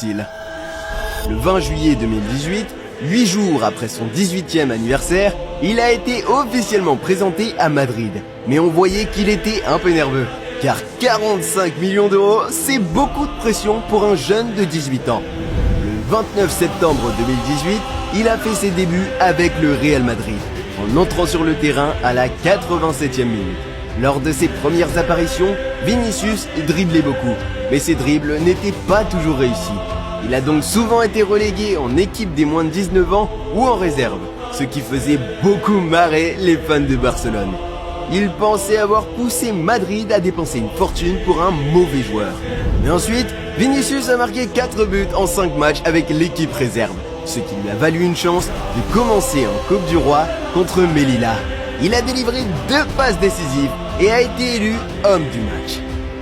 difficile. Le 20 juillet 2018, 8 jours après son 18e anniversaire, il a été officiellement présenté à Madrid. Mais on voyait qu'il était un peu nerveux. Car 45 millions d'euros, c'est beaucoup de pression pour un jeune de 18 ans. Le 29 septembre 2018, il a fait ses débuts avec le Real Madrid, en entrant sur le terrain à la 87e minute. Lors de ses premières apparitions, Vinicius driblait beaucoup, mais ses dribbles n'étaient pas toujours réussis. Il a donc souvent été relégué en équipe des moins de 19 ans ou en réserve, ce qui faisait beaucoup marrer les fans de Barcelone. Il pensait avoir poussé Madrid à dépenser une fortune pour un mauvais joueur. Mais ensuite, Vinicius a marqué 4 buts en 5 matchs avec l'équipe réserve, ce qui lui a valu une chance de commencer en Coupe du Roi contre Melilla. Il a délivré 2 passes décisives et a été élu homme du match.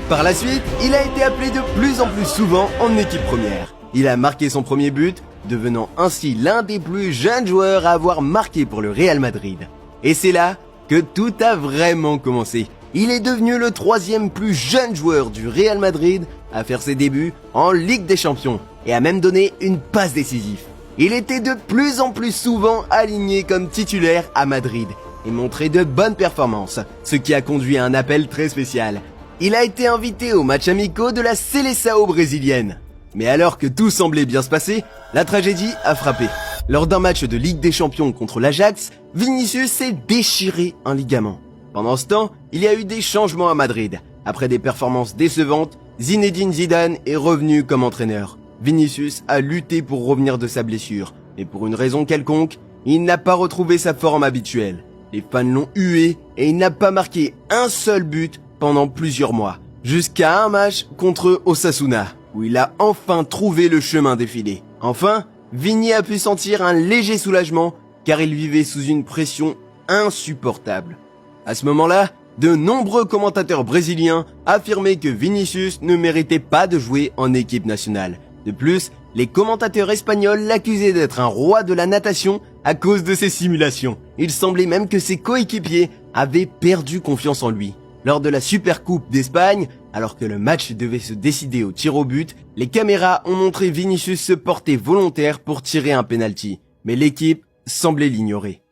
Par la suite, il a été appelé de plus en plus souvent en équipe première. Il a marqué son premier but, devenant ainsi l'un des plus jeunes joueurs à avoir marqué pour le Real Madrid. Et c'est là que tout a vraiment commencé. Il est devenu le 3e plus jeune joueur du Real Madrid à faire ses débuts en Ligue des Champions et a même donné une passe décisive. Il était de plus en plus souvent aligné comme titulaire à Madrid et montrait de bonnes performances, ce qui a conduit à un appel très spécial. Il a été invité aux matchs amicaux de la Seleção brésilienne. Mais alors que tout semblait bien se passer, la tragédie a frappé. Lors d'un match de Ligue des Champions contre l'Ajax, Vinicius s'est déchiré un ligament. Pendant ce temps, il y a eu des changements à Madrid. Après des performances décevantes, Zinedine Zidane est revenu comme entraîneur. Vinicius a lutté pour revenir de sa blessure, mais pour une raison quelconque, il n'a pas retrouvé sa forme habituelle. Les fans l'ont hué et il n'a pas marqué un seul but pendant plusieurs mois, jusqu'à un match contre Osasuna, où il a enfin trouvé le chemin défilé. Enfin, Vini a pu sentir un léger soulagement car il vivait sous une pression insupportable. À ce moment-là, de nombreux commentateurs brésiliens affirmaient que Vinicius ne méritait pas de jouer en équipe nationale. De plus, les commentateurs espagnols l'accusaient d'être un roi de la natation à cause de ses simulations. Il semblait même que ses coéquipiers avaient perdu confiance en lui. Lors de la Supercoupe d'Espagne, alors que le match devait se décider au tir au but, les caméras ont montré Vinicius se porter volontaire pour tirer un penalty, mais l'équipe semblait l'ignorer.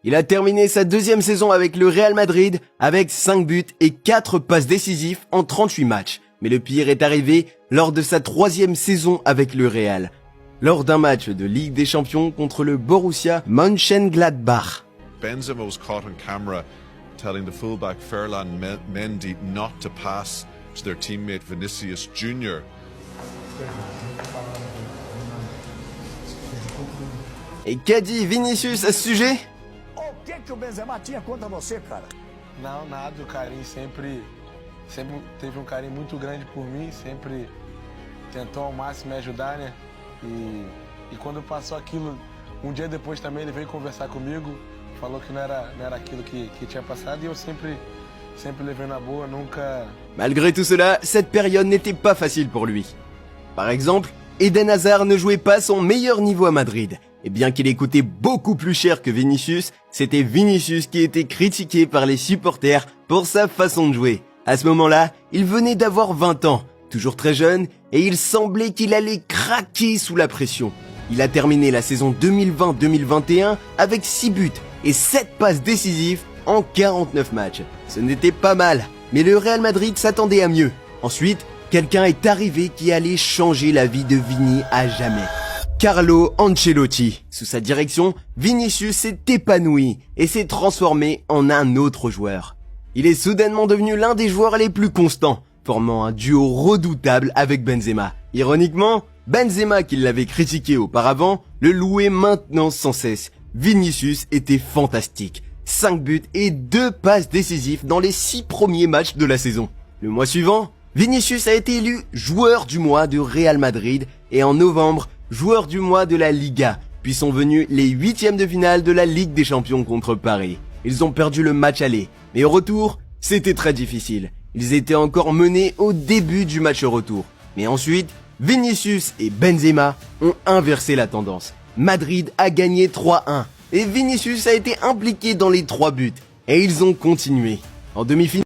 Il a terminé sa 2e saison avec le Real Madrid avec 5 buts et 4 passes décisives en 38 matchs. Mais le pire est arrivé lors de sa 3e saison avec le Real, lors d'un match de Ligue des Champions contre le Borussia Mönchengladbach. Benzema was caught on camera telling the fullback Ferland Mendy not to pass to their teammate Vinicius Jr. Et qu'a dit Vinicius à ce sujet? O que o Benzema tinha contra você, cara? Não, nada, o carinho sempre teve carinho muito grande por mim, sempre tentou ao máximo me ajudar, né? E quando passou aquilo, dia depois também ele veio conversar comigo, falou que não era aquilo que tinha passado e eu sempre levei na boa, nunca... Malgré tout cela, cette période n'était pas facile pour lui. Par exemple, Eden Hazard ne jouait pas son meilleur niveau à Madrid. Et bien qu'il ait coûté beaucoup plus cher que Vinicius, c'était Vinicius qui était critiqué par les supporters pour sa façon de jouer. À ce moment-là, il venait d'avoir 20 ans, toujours très jeune, et il semblait qu'il allait craquer sous la pression. Il a terminé la saison 2020-2021 avec 6 buts et 7 passes décisives en 49 matchs. Ce n'était pas mal, mais le Real Madrid s'attendait à mieux. Ensuite, quelqu'un est arrivé qui allait changer la vie de Vini à jamais. Carlo Ancelotti. Sous sa direction, Vinicius s'est épanoui et s'est transformé en un autre joueur. Il est soudainement devenu l'un des joueurs les plus constants, formant un duo redoutable avec Benzema. Ironiquement, Benzema, qui l'avait critiqué auparavant, le louait maintenant sans cesse. Vinicius était fantastique. 5 buts et 2 passes décisives dans les 6 premiers matchs de la saison. Le mois suivant, Vinicius a été élu joueur du mois de Real Madrid et en novembre, joueur du mois de la Liga, puis sont venus les 8e de finale de la Ligue des Champions contre Paris. Ils ont perdu le match aller, mais au retour, c'était très difficile. Ils étaient encore menés au début du match retour. Mais ensuite, Vinicius et Benzema ont inversé la tendance. Madrid a gagné 3-1 et Vinicius a été impliqué dans les 3 buts et ils ont continué. En demi-finale,